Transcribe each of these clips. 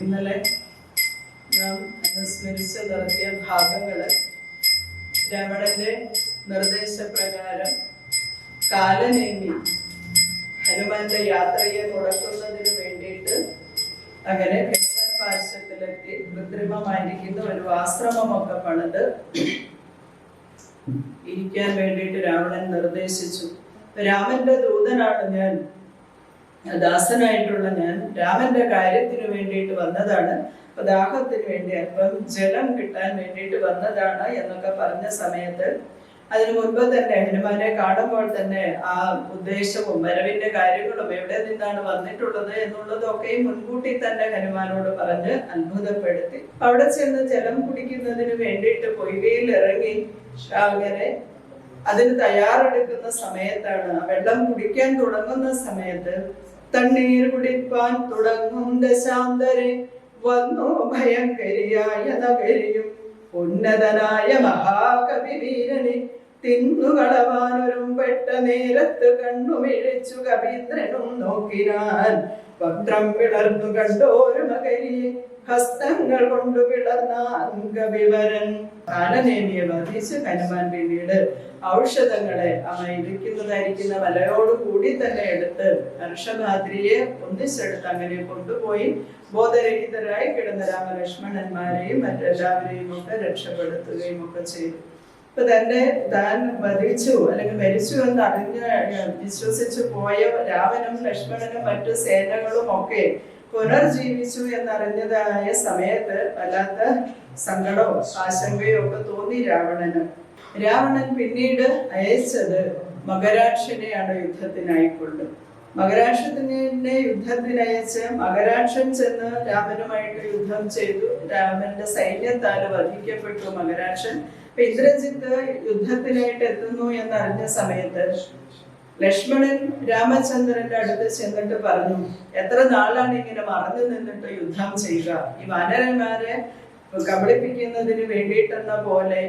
ഇന്നലെ നാം അനുസ്മരിച്ച് നടത്തിയ ഭാഗങ്ങൾ രമണന്റെ നിർദ്ദേശപ്രകാരം കാലനേമി ഹനുമാന്റെ യാത്രയെ മുടക്കുന്നതിന് വേണ്ടിയിട്ട് അങ്ങനെ ഹനുമാൻ പാർശ്വത്തിലെത്തി കൃത്രിമമായിരിക്കുന്ന ഒരു ആശ്രമമൊക്കെ പണിത് ഇരിക്കാൻ വേണ്ടിയിട്ട് രാവണൻ നിർദ്ദേശിച്ചു. രാമന്റെ ദൂതനാണ് ഞാൻ, ദാസനായിട്ടുള്ള ഞാൻ രാമന്റെ കാര്യത്തിന് വേണ്ടിയിട്ട് വന്നതാണ്, ദാഹത്തിന് വേണ്ടി അല്പം ജലം കിട്ടാൻ വേണ്ടിയിട്ട് വന്നതാണ് എന്നൊക്കെ പറഞ്ഞ സമയത്ത് അതിനു മുൻപ് തന്നെ ഹനുമാനെ കാണുമ്പോൾ തന്നെ ആ ഉദ്ദേശവും വരവിന്റെ കാര്യങ്ങളും എവിടെ നിന്നാണ് വന്നിട്ടുള്ളത് എന്നുള്ളതൊക്കെ മുൻകൂട്ടി തന്നെ ഹനുമാനോട് പറഞ്ഞ് അത്ഭുതപ്പെടുത്തി. അവിടെ ചെന്ന് ജലം കുടിക്കുന്നതിന് വേണ്ടിയിട്ട് പൊയ്കയിൽ ഇറങ്ങി അങ്ങനെ അതിന് തയ്യാറെടുക്കുന്ന സമയത്താണ്, വെള്ളം കുടിക്കാൻ തുടങ്ങുന്ന സമയത്ത് തണ്ണീർ കുടിപ്പാൻ തുടങ്ങും ദശാന്തരെ വന്നു ഭയങ്കരിയായ നഗരിയും ഉന്നതനായ മഹാകവി വീരനെ തിന്നുകളവാനൊരും പെട്ട നേരത്ത് കണ്ണുമിഴിച്ചു കവീന്ദ്രനും നോക്കിനാൻ. വക്രം പിളർന്നു കണ്ടോരു മകരിയെ ഹസ്തങ്ങൾ കൊണ്ടു പിളർന്ന അംഗവിവരൻ. കാലനേമിയെ വധിച്ച് ഹനുമാൻ പിന്നീട് ഔഷധങ്ങളെ ഇരിക്കുന്നതായിരിക്കുന്ന വലയോട് കൂടി തന്നെ എടുത്ത് ഹർഷഭാദ്രിയെ ഒന്നിച്ചെടുത്ത് അങ്ങനെ കൊണ്ടുപോയി ബോധരഹിതരായി കിടന്ന രാമലക്ഷ്മണന്മാരെയും മറ്റെല്ലാവരെയും ഒക്കെ രക്ഷപ്പെടുത്തുകയും ഒക്കെ ചെയ്തു. ഇപ്പൊ തന്നെ താൻ വധിച്ചു അല്ലെങ്കിൽ മരിച്ചു എന്ന് വിശ്വസിച്ചു പോയ രാമനും ലക്ഷ്മണനും മറ്റു സേനകളും ഒക്കെ പുനർജീവിച്ചു എന്നറിഞ്ഞതായ സമയത്ത് വല്ലാത്ത സങ്കടവും ആശങ്കയും ഒക്കെ തോന്നി രാവണന്. രാവണൻ പിന്നീട് അയച്ചത് മകരാക്ഷനെയാണ് യുദ്ധത്തിനായിക്കൊണ്ട്. മകരാക്ഷനെ യുദ്ധത്തിനയച്ച് മകരാക്ഷൻ ചെന്ന് രാമനുമായിട്ട് യുദ്ധം ചെയ്തു. രാമന്റെ സൈന്യത്താൽ വധിക്കപ്പെട്ടു മകരാക്ഷൻ. ഇന്ദ്രജിത്ത് യുദ്ധത്തിനായിട്ട് എത്തുന്നു എന്നറിഞ്ഞ സമയത്ത് ലക്ഷ്മണൻ രാമചന്ദ്രന്റെ അടുത്ത് ചെന്നിട്ട് പറഞ്ഞു, എത്ര നാളാണ് ഇങ്ങനെ മറന്നു നിന്നിട്ട് യുദ്ധം ചെയ്യുക? ഈ വാനരന്മാരെ കബളിപ്പിക്കുന്നതിന് വേണ്ടിയിട്ടെന്ന പോലെ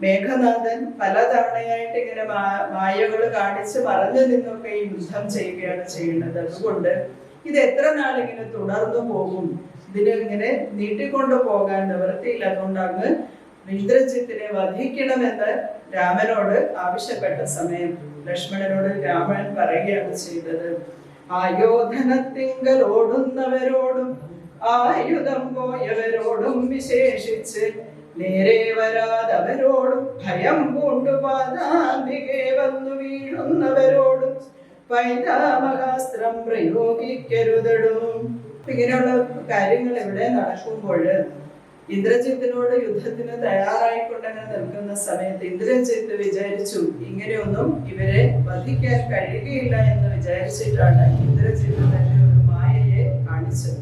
മേഘനാഥൻ പലതവണയായിട്ട് ഇങ്ങനെ മായകൾ കാണിച്ച് മറഞ്ഞു നിന്നൊക്കെ ഈ യുദ്ധം ചെയ്യുകയാണ് ചെയ്യുന്നത്. അതുകൊണ്ട് ഇത് എത്ര നാളിങ്ങനെ തുടർന്നു പോകും? ഇതിനിങ്ങനെ നീട്ടിക്കൊണ്ടു പോകാൻ നിവൃത്തിയില്ല. അതുകൊണ്ട് അങ്ങ് ഇന്ദ്രജിത്തിനെ വധിക്കണമെന്ന് രാമനോട് ആവശ്യപ്പെട്ട സമയം ലക്ഷ്മണനോട് രാമൻ പറയുകയാണ് ചെയ്തത്, ആയോധനത്തിങ്കൽ ഓടുന്നവരോടും ആയുധം പോയവരോടും വിശേഷിച്ച് നേരെ വരാതവരോടും ഭയം പൂണ്ടു പാതാന്തികെ വന്നു വീഴുന്നവരോടും പൈതാമഹാസ്ത്രം പ്രയോഗിക്കരുതടും. ഇങ്ങനെയുള്ള കാര്യങ്ങൾ ഇവിടെ നടക്കുമ്പോൾ ഇന്ദ്രജിത്തിനോട് യുദ്ധത്തിന് തയ്യാറായിക്കൊണ്ടങ്ങനെ നിൽക്കുന്ന സമയത്ത് ഇന്ദ്രജിത്ത് വിചാരിച്ചു, ഇങ്ങനെയൊന്നും ഇവരെ വധിക്കാൻ കഴിയുകയില്ല എന്ന് വിചാരിച്ചിട്ടാണ് ഇന്ദ്രജിത്ത് തന്നെ ഒരു മായയെ കാണിച്ചത്.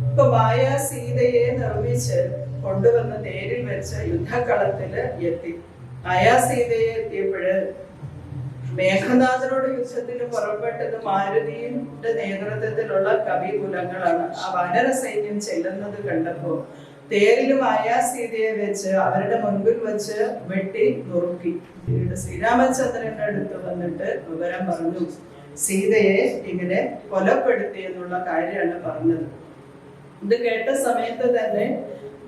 ഇപ്പൊ മായ സീതയെ നിർമ്മിച്ച് കൊണ്ടുവന്ന് തേരിൽ വെച്ച് യുദ്ധക്കളത്തില് എത്തി. മായാ സീതയെ എത്തിയപ്പോഴ് മേഘനാഥനോട് യുദ്ധത്തിന് പുറപ്പെട്ടത് മാരുതിയുടെ നേതൃത്വത്തിലുള്ള കവികുലങ്ങളാണ്. ആ വാനര സൈന്യം ചെല്ലുന്നത് കണ്ടപ്പോ തേരിലും ആയാസീതയെ വെച്ച് അവരുടെ മുൻപിൽ വെച്ച് വെട്ടി നുറുക്കി. പിന്നീട് ശ്രീരാമചന്ദ്രന്റെ അടുത്ത് വന്നിട്ട് വിവരം പറഞ്ഞു, സീതയെ ഇങ്ങനെ കൊലപ്പെടുത്തി എന്നുള്ള കാര്യമാണ് പറഞ്ഞത്. ഇത് കേട്ട സമയത്ത് തന്നെ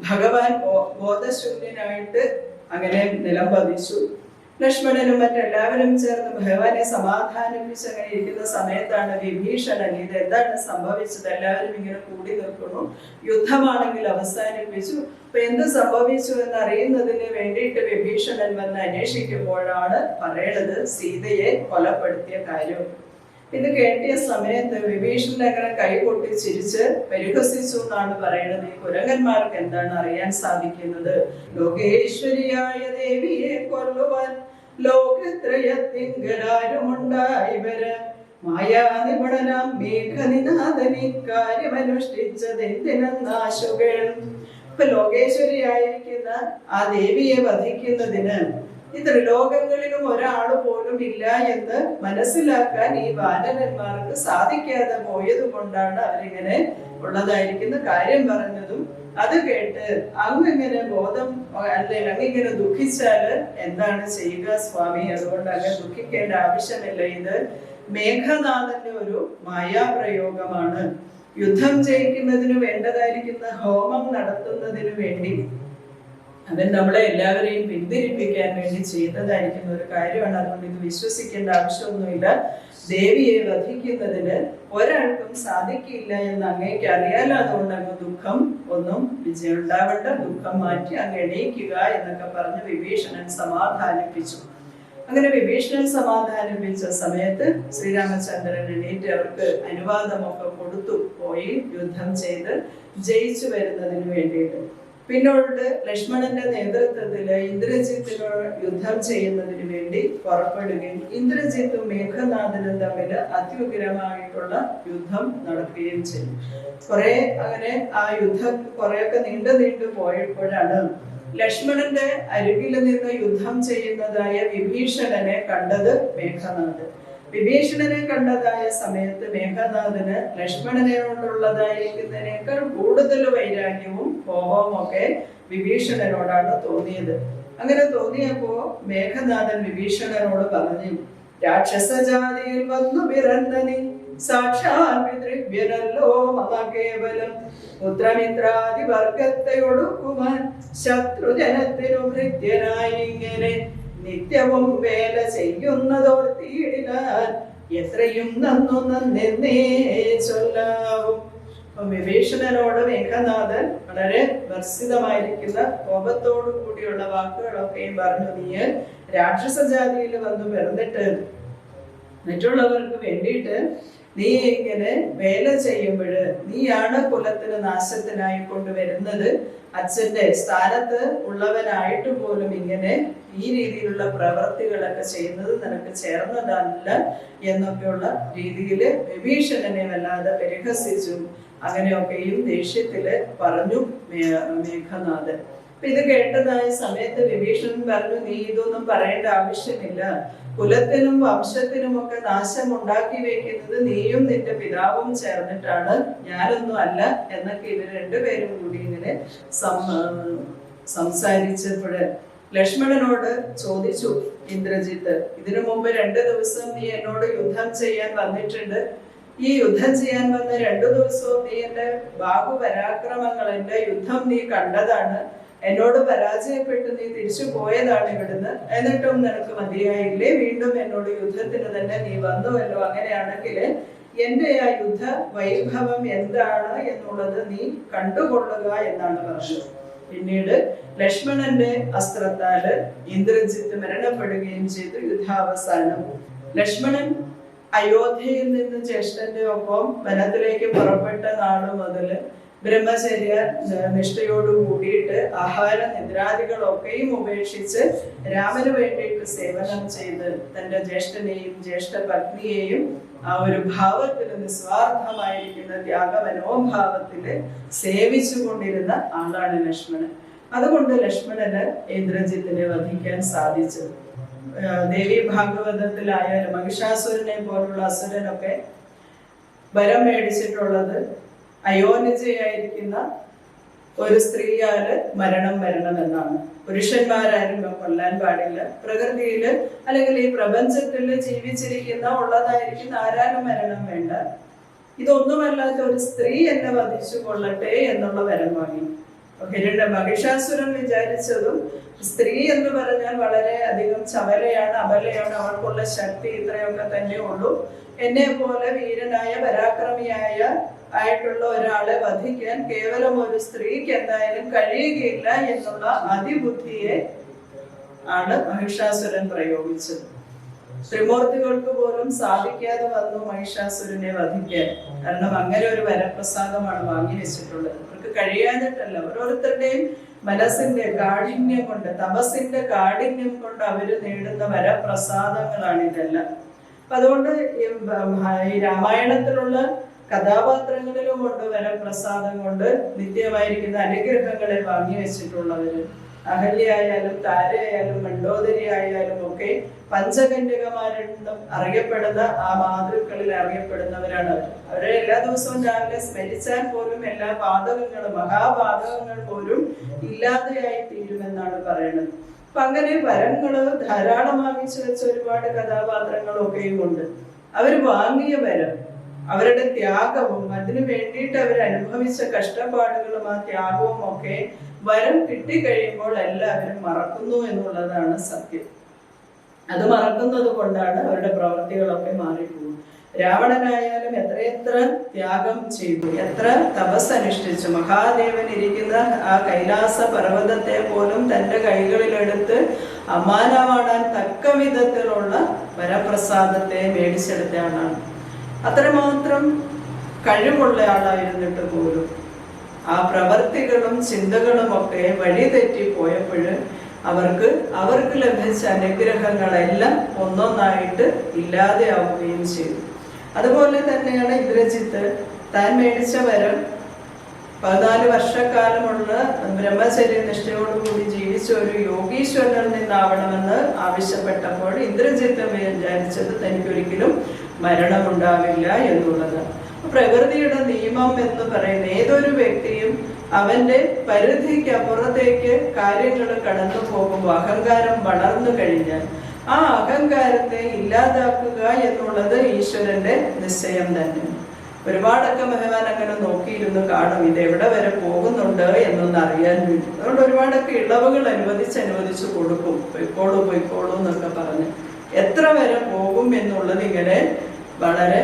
ഭഗവാൻ ബോധശൂന്യനായിട്ട് അങ്ങനെ നിലം പതിച്ചു. ലക്ഷ്മണനും മറ്റെല്ലാവരും ചേർന്ന് ഭഗവാനെ സമാധാനിപ്പിച്ച് അങ്ങനെ ഇരിക്കുന്ന സമയത്താണ് വിഭീഷണൻ ഇത് എന്താണ് സംഭവിച്ചത്, എല്ലാവരും ഇങ്ങനെ കൂടി നിൽക്കുന്നു, യുദ്ധമാണെങ്കിൽ അവസാനിപ്പിച്ചു, അപ്പൊ എന്ത് സംഭവിച്ചു എന്ന് അറിയുന്നതിന് വേണ്ടിയിട്ട് വിഭീഷണൻ വന്ന് അന്വേഷിക്കുമ്പോഴാണ് പറയണത് സീതയെ കൊലപ്പെടുത്തിയ കാര്യം. ഇത് കേട്ടിയ സമയത്ത് വിഭീഷണൻ അങ്ങനെ കൈകൊട്ടി ചിരിച്ച് പരിഹസിച്ചു എന്നാണ് പറയുന്നത്. ഈ കുരങ്ങന്മാർക്ക് എന്താണ് അറിയാൻ സാധിക്കുന്നത്? ലോകേശ്വരിയായ ദേവിയെ കൊല്ലുവാൻ ലോകത്രയത്തിങ്കരാരുമുണ്ടായിവര് മായാനിപുണനാം മേഘനിനാഥനി കാര്യമനുഷ്ഠിച്ചതെന്തിനാശുകൾ. ഇപ്പൊ ലോകേശ്വരിയായിരിക്കുന്ന ആ ദേവിയെ വധിക്കുന്നതിന് ഈ ത്രിലോകങ്ങളിലും ഒരാൾ പോലും ഇല്ല എന്ന് മനസ്സിലാക്കാൻ ഈ വാനരന്മാർക്ക് സാധിക്കാതെ പോയത് കൊണ്ടാണ് അവരിങ്ങനെ ഉള്ളതായിരിക്കുന്ന കാര്യം പറഞ്ഞതും. അത് കേട്ട് അങ്ങിങ്ങനെ ബോധം അല്ലെങ്കിൽ അങ്ങിങ്ങനെ ദുഃഖിച്ചാല് എന്താണ് ചെയ്യുക സ്വാമി? അതുകൊണ്ട് അങ്ങനെ ദുഃഖിക്കേണ്ട ആവശ്യമില്ല. ഇത് മേഘനാഥന്റെ ഒരു മായാപ്രയോഗമാണ്. യുദ്ധം ജയിക്കുന്നതിന് വേണ്ടതായിരിക്കുന്ന ഹോമം നടത്തുന്നതിന് വേണ്ടി അവൻ നമ്മളെ എല്ലാവരെയും പിന്തിരിപ്പിക്കാൻ വേണ്ടി ചെയ്തതായിരിക്കുന്ന ഒരു കാര്യമാണ്. അതുകൊണ്ട് ഇത് വിശ്വസിക്കേണ്ട ആവശ്യമൊന്നുമില്ല. ദേവിയെ വധിക്കുന്നതിന് ഒരാൾക്കും സാധിക്കില്ല എന്ന് അങ്ങേക്ക് അറിയാലോ. അതുകൊണ്ട് അങ്ങ് ദുഃഖം ഒന്നും വിജയം ഉണ്ടാവേണ്ട, ദുഃഖം മാറ്റി അങ്ങ് എണീക്കുക എന്നൊക്കെ പറഞ്ഞ് വിഭീഷണൻ സമാധാനിപ്പിച്ചു. അങ്ങനെ വിഭീഷണൻ സമാധാനിപ്പിച്ച സമയത്ത് ശ്രീരാമചന്ദ്രൻ എണീറ്റ് അവർക്ക് അനുവാദമൊക്കെ കൊടുത്തു പോയി യുദ്ധം ചെയ്ത് ജയിച്ചു വരുന്നതിന് വേണ്ടിയിട്ട്. പിന്നോട്ട് ലക്ഷ്മണന്റെ നേതൃത്വത്തിൽ ഇന്ദ്രജിത്തിനോട് യുദ്ധം ചെയ്യുന്നതിന് വേണ്ടി പുറപ്പെടുകയും ഇന്ദ്രജിത്തും മേഘനാഥനും തമ്മിൽ അത്യുഗ്രമായിട്ടുള്ള യുദ്ധം നടക്കുകയും ചെയ്തു. അങ്ങനെ ആ യുദ്ധം കുറെയൊക്കെ നീണ്ടു പോയപ്പോഴാണ് ലക്ഷ്മണന്റെ അരികിൽ നിന്ന് യുദ്ധം ചെയ്യുന്നതായ വിഭീഷണനെ കണ്ടത് മേഘനാഥൻ. വിഭീഷണനെ കണ്ടതായ സമയത്ത് മേഘനാഥന് ലക്ഷ്മണനോടുള്ളതായിരിക്കുന്നതിനേക്കാൾ കൂടുതൽ വൈരാഗ്യവും കോപവും ഒക്കെ വിഭീഷണനോടാണ് തോന്നിയത്. അങ്ങനെ തോന്നിയപ്പോ മേഘനാഥൻ വിഭീഷണനോട് പറഞ്ഞു, രാക്ഷസജാതിയിൽ വന്നു പിറന്നനി സാക്ഷാൽ പിതൃഭ്യനല്ലോ മഹാകേവലം പുത്രമിത്രാദി വർഗത്തെ ഒടുക്കുവാൻ ശത്രുജനത്തിനു ഭൃത്യനായി ഇങ്ങനെ നിത്യവും വേല ചെയ്യുന്നതോർത്തിയിടാൻ എത്രയും നന്നേ ചൊല്ലാവും. വിഭീഷണനോട് മേഘനാഥൻ വളരെ ഭർസിതമായിരിക്കുന്ന കോപത്തോടു കൂടിയുള്ള വാക്കുകളൊക്കെയും പറഞ്ഞു, നീ രാക്ഷസ ജാതിയിൽ വന്നു പിറന്നിട്ട് മറ്റുള്ളവർക്ക് വേണ്ടിയിട്ട് നീ ഇങ്ങനെ വേല ചെയ്യുമ്പോൾ നീയാണ് കുലത്തിന് നാശത്തിനായി കൊണ്ടുവരുന്നത്. അച്ഛന്റെ സ്ഥാനത്ത് ഉള്ളവനായിട്ട് പോലും ഇങ്ങനെ ഈ രീതിയിലുള്ള പ്രവൃത്തികളൊക്കെ ചെയ്യുന്നത് നിനക്ക് ചേർന്നതല്ല എന്നൊക്കെയുള്ള രീതിയിൽ വിഭീഷണനെ വല്ലാതെ പരിഹസിച്ചു. അങ്ങനെയൊക്കെയും ദേഷ്യത്തില് പറഞ്ഞു മേഘനാഥൻ. അപ്പൊ ഇത് കേട്ടതായ സമയത്ത് വിഭീഷണൻ പറഞ്ഞു, നീ ഇതൊന്നും പറയേണ്ട ആവശ്യമില്ല. കുലത്തിനും വംശത്തിനും ഒക്കെ നാശം ഉണ്ടാക്കി വെക്കുന്നത് നീയും നിന്റെ പിതാവും ചേർന്നിട്ടാണ്, ഞാനൊന്നും അല്ല എന്നൊക്കെ ഇവർ രണ്ടുപേരും കൂടി ഇങ്ങനെ സംസാരിച്ചപ്പോൾ ലക്ഷ്മണനോട് ചോദിച്ചു ഇന്ദ്രജിത്ത്, ഇതിനു മുമ്പ് 2 ദിവസം നീ എന്നോട് യുദ്ധം ചെയ്യാൻ വന്നിട്ടുണ്ട്. ഈ യുദ്ധം ചെയ്യാൻ വന്ന 2 ദിവസവും നീ എന്റെ ബാഹുപരാക്രമങ്ങൾ, എന്റെ യുദ്ധം നീ കണ്ടതാണ്. എന്നോട് പരാജയപ്പെട്ട് നീ തിരിച്ചു പോയതാണ് ഇവിടുന്ന്. എന്നിട്ടും നിനക്ക് മതിയായില്ലേ? വീണ്ടും എന്നോട് യുദ്ധത്തിന് തന്നെ നീ വന്നുവല്ലോ. അങ്ങനെയാണെങ്കിൽ എന്റെ ആ യുദ്ധ വൈഭവം എന്താണ് എന്നുള്ളത് നീ കണ്ടുകൊള്ളുക എന്നാണ് പറഞ്ഞത്. പിന്നീട് ലക്ഷ്മണന്റെ അസ്ത്രത്താല് ഇന്ദ്രജിത്ത് മരണപ്പെടുകയും ചെയ്തു. യുദ്ധാവസാനം ലക്ഷ്മണൻ അയോധ്യയിൽ നിന്ന് ജ്യേഷ്ഠന്റെ ഒപ്പം വനത്തിലേക്ക് പുറപ്പെട്ട നാളു മുതല് ബ്രഹ്മചര്യ നിഷ്ഠയോട് കൂടിയിട്ട് ആഹാര നിദ്രാദികളൊക്കെയും ഉപേക്ഷിച്ച് രാമന് വേണ്ടിയിട്ട് സേവനം ചെയ്ത് തന്റെ ജ്യേഷ്ഠനെയും ജ്യേഷ്ഠ പത്നിയെയും ആ ഒരു ഭാവത്തിൽ നിസ്വാർത്ഥമായിരിക്കുന്ന ത്യാഗമനോഭാവത്തില് സേവിച്ചു കൊണ്ടിരുന്ന ആളാണ് ലക്ഷ്മണൻ. അതുകൊണ്ട് ലക്ഷ്മണന് ഇന്ദ്രജിത്തിനെ വധിക്കാൻ സാധിച്ചത്. ദേവി ഭാഗവതത്തിലായാലും മഹിഷാസുരനെ പോലുള്ള അസുരനൊക്കെ വരം മേടിച്ചിട്ടുള്ളത് അയോനിജയായിരിക്കുന്ന ഒരു സ്ത്രീയാല് മരണം വരണമെന്നാണ്. പുരുഷന്മാരാരും കൊല്ലാൻ പാടില്ല. പ്രകൃതിയില് അല്ലെങ്കിൽ ഈ പ്രപഞ്ചത്തിൽ ജീവിച്ചിരിക്കുന്ന ഉള്ളതായിരിക്കുന്ന ആരാലും മരണം വേണ്ട. ഇതൊന്നുമല്ലാത്ത ഒരു സ്ത്രീ എന്നെ വധിച്ചു കൊള്ളട്ടെ എന്നുള്ള വരം വാങ്ങി. മഹിഷാസുരൻ വിചാരിച്ചതും സ്ത്രീ എന്ന് പറഞ്ഞാൽ വളരെ അധികം ചപലയാണ്, അബലയാണ്, അവൾക്കുള്ള ശക്തി ഇത്രയൊക്കെ തന്നെ ഉള്ളൂ. എന്നെ പോലെ വീരനായ പരാക്രമിയായ ആയിട്ടുള്ള ഒരാളെ വധിക്കാൻ കേവലം ഒരു സ്ത്രീക്ക് എന്തായാലും കഴിയുകയില്ല എന്നുള്ള അതിബുദ്ധിയെ ആണ് മഹിഷാസുരൻ പ്രയോഗിച്ചത്. ത്രിമൂർത്തികൾക്ക് പോലും സാധിക്കാതെ വന്നു മഹിഷാസുരനെ വധിക്കാൻ. കാരണം അങ്ങനെ ഒരു വരപ്രസാദമാണ് വാങ്ങി വെച്ചിട്ടുള്ളത്. അവർക്ക് കഴിയാഞ്ഞിട്ടല്ല, ഓരോരുത്തരുടെയും മനസ്സിന്റെ കാഠിന്യം കൊണ്ട്, തപസ്സിന്റെ കാഠിന്യം കൊണ്ട് അവര് നേടുന്ന വരപ്രസാദങ്ങളാണ് ഇതെല്ലാം. അപ്പൊ അതുകൊണ്ട് ഈ രാമായണത്തിലുള്ള കഥാപാത്രങ്ങളിലും കൊണ്ട് വരപ്രസാദം കൊണ്ട് നിത്യമായിരിക്കുന്ന അനുഗ്രഹങ്ങളെ വാങ്ങി വെച്ചിട്ടുള്ളവര്. അഹല്യായാലും താരയായാലും മണ്ഡോദരി ആയാലും ഒക്കെ പഞ്ചകന്യകമാരെന്നും അറിയപ്പെടുന്ന ആ മാതൃക്കളിൽ അറിയപ്പെടുന്നവരാണ് അവർ. അവരെ എല്ലാ ദിവസവും രാവിലെ സ്മരിച്ചാൽ പോലും എല്ലാ പാതകങ്ങളും, മഹാപാതകങ്ങൾ പോലും ഇല്ലാതെയായി തീരുമെന്നാണ് പറയുന്നത്. അപ്പൊ അങ്ങനെ വരങ്ങള് ധാരാളം വാങ്ങിച്ചു വെച്ച ഒരുപാട് കഥാപാത്രങ്ങളൊക്കെയും ഉണ്ട്. അവര് വാങ്ങിയ വരം അവരുടെ ത്യാഗവും അതിനു വേണ്ടിയിട്ട് അവർ അനുഭവിച്ച കഷ്ടപ്പാടുകളും ആ ത്യാഗവും ഒക്കെ വരം കിട്ടിക്കഴിയുമ്പോൾ എല്ലാവരും മറക്കുന്നു എന്നുള്ളതാണ് സത്യം. അത് മറക്കുന്നത് കൊണ്ടാണ് അവരുടെ പ്രവൃത്തികളൊക്കെ മാറിപ്പോകുന്നത്. രാവണനായാലും എത്രയെത്ര ത്യാഗം ചെയ്തു, എത്ര തപസ്സനുഷ്ഠിച്ചു. മഹാദേവൻ ഇരിക്കുന്ന ആ കൈലാസ പർവ്വതത്തെ പോലും തൻ്റെ കൈകളിലെടുത്ത് അമ്മാനമാടാൻ തക്ക വിധത്തിലുള്ള വരപ്രസാദത്തെ മേടിച്ചെടുത്ത ആളാണ്. അത്രമാത്രം കഴിവുള്ള ആളായിരുന്നിട്ട് പോലും ആ പ്രവർത്തികളും ചിന്തകളും ഒക്കെ വഴിതെറ്റി പോയപ്പോൾ അവർക്ക് ലഭിച്ച അനുഗ്രഹങ്ങളെല്ലാം ഒന്നൊന്നായിട്ട് ഇല്ലാതെയാവുകയും ചെയ്തു. അതുപോലെ തന്നെയാണ് ഇന്ദ്രജിത്ത് താൻ മേടിച്ച വരം 14 വർഷക്കാലമുള്ള ബ്രഹ്മചര്യ നിഷ്ഠയോടുകൂടി ജീവിച്ച ഒരു യോഗീശ്വരനിൽ നിന്നാവണമെന്ന് ആവശ്യപ്പെട്ടപ്പോൾ ഇന്ദ്രജിത്ത് വിചാരിച്ചത് തനിക്കൊരിക്കലും മരണമുണ്ടാവില്ല എന്നുള്ളത്. പ്രകൃതിയുടെ നിയമം എന്ന് പറയുന്ന ഏതൊരു വ്യക്തിയും അവന്റെ പരിധിക്ക് അപ്പുറത്തേക്ക് കാര്യങ്ങൾ കടന്നു പോകുമ്പോൾ അഹങ്കാരം വളർന്നു കഴിഞ്ഞാൽ ആ അഹങ്കാരത്തെ ഇല്ലാതാക്കുക എന്നുള്ളത് ഈശ്വരന്റെ നിശ്ചയം തന്നെ. ഒരുപാടൊക്കെ ഭഗവാൻ അങ്ങനെ നോക്കിയിരുന്നു കാണും, ഇത് എവിടെ വരെ പോകുന്നുണ്ട് എന്നൊന്ന് അറിയാൻ വേണ്ടി. അതുകൊണ്ട് ഒരുപാടൊക്കെ ഇളവുകൾ അനുവദിച്ച് കൊടുക്കും. പൊയ്ക്കോളൂ എന്നൊക്കെ പറഞ്ഞ് എത്ര വരെ പോകും എന്നുള്ളത് ഇങ്ങനെ വളരെ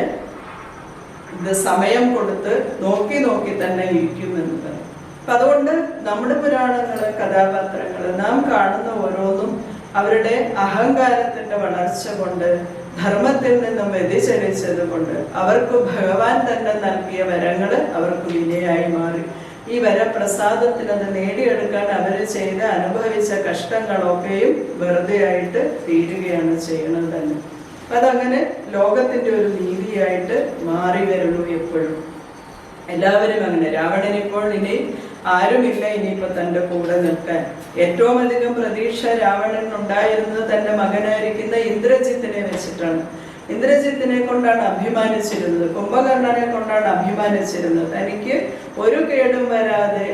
സമയം കൊടുത്ത് നോക്കി തന്നെ ഇരിക്കുമെന്നത്. അപ്പൊ അതുകൊണ്ട് നമ്മുടെ പുരാണങ്ങള്, കഥാപാത്രങ്ങള് നാം കാണുന്ന ഓരോന്നും അവരുടെ അഹങ്കാരത്തിന്റെ വളർച്ച കൊണ്ട്, ധർമ്മത്തിൽ നിന്നും വ്യതിചലിച്ചത് കൊണ്ട് അവർക്ക് ഭഗവാൻ തന്നെ നൽകിയ വരങ്ങള് അവർക്ക് വിനയായി മാറി. ഈ വരപ്രസാദത്തിന് അത് നേടിയെടുക്കാൻ അവർ അനുഭവിച്ച കഷ്ടങ്ങളൊക്കെയും വെറുതെ ആയിട്ട് തീരുകയാണ് ചെയ്യണത് തന്നെ. അതങ്ങനെ ലോകത്തിന്റെ ഒരു നീതിയായിട്ട് മാറി വരുള്ളൂ എപ്പോഴും. എല്ലാവരും അങ്ങനെ. രാവണൻ ഇപ്പോൾ ഇനി ആരുമില്ല ഇനിയിപ്പോ തന്റെ കൂടെ നിൽക്കാൻ. ഏറ്റവും അധികം പ്രതീക്ഷ രാവണൻ ഉണ്ടായിരുന്നത് തന്റെ മകനായിരിക്കുന്ന ഇന്ദ്രജിത്തിനെ വെച്ചിട്ടാണ്. ഇന്ദ്രജിത്തിനെ കൊണ്ടാണ് അഭിമാനിച്ചിരുന്നത്, കുംഭകർണനെ കൊണ്ടാണ് അഭിമാനിച്ചിരുന്നത്. തനിക്ക് ഒരു കേടും വരാതെ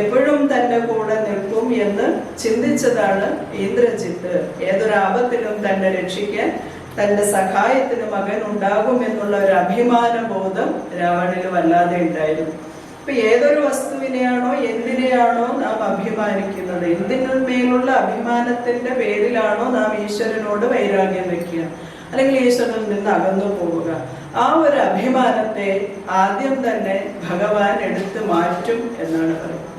എപ്പോഴും തന്റെ കൂടെ നിൽക്കും എന്ന് ചിന്തിച്ചതാണ് ഇന്ദ്രജിത്ത്. ഏതൊരാപത്തിലും തന്നെ രക്ഷിക്കാൻ തന്റെ സഹായത്തിന് മകൻ ഉണ്ടാകും എന്നുള്ള ഒരു അഭിമാന ബോധം രാവണന് വല്ലാതെ ഉണ്ടായിരുന്നു. അപ്പൊ ഏതൊരു വസ്തുവിനെയാണോ എന്തിനെയാണോ നാം അഭിമാനിക്കുന്നത്, എന്തിന്മേലുള്ള അഭിമാനത്തിന്റെ പേരിലാണോ നാം ഈശ്വരനോട് വൈരാഗ്യം വെക്കുക, അല്ലെങ്കിൽ ഈശ്വരനിൽ നിന്ന് അകന്നു പോവുക, ആ ഒരു അഭിമാനത്തെ ആദ്യം തന്നെ ഭഗവാൻ എടുത്തു മാറ്റും എന്നാണ് പറയുന്നത്.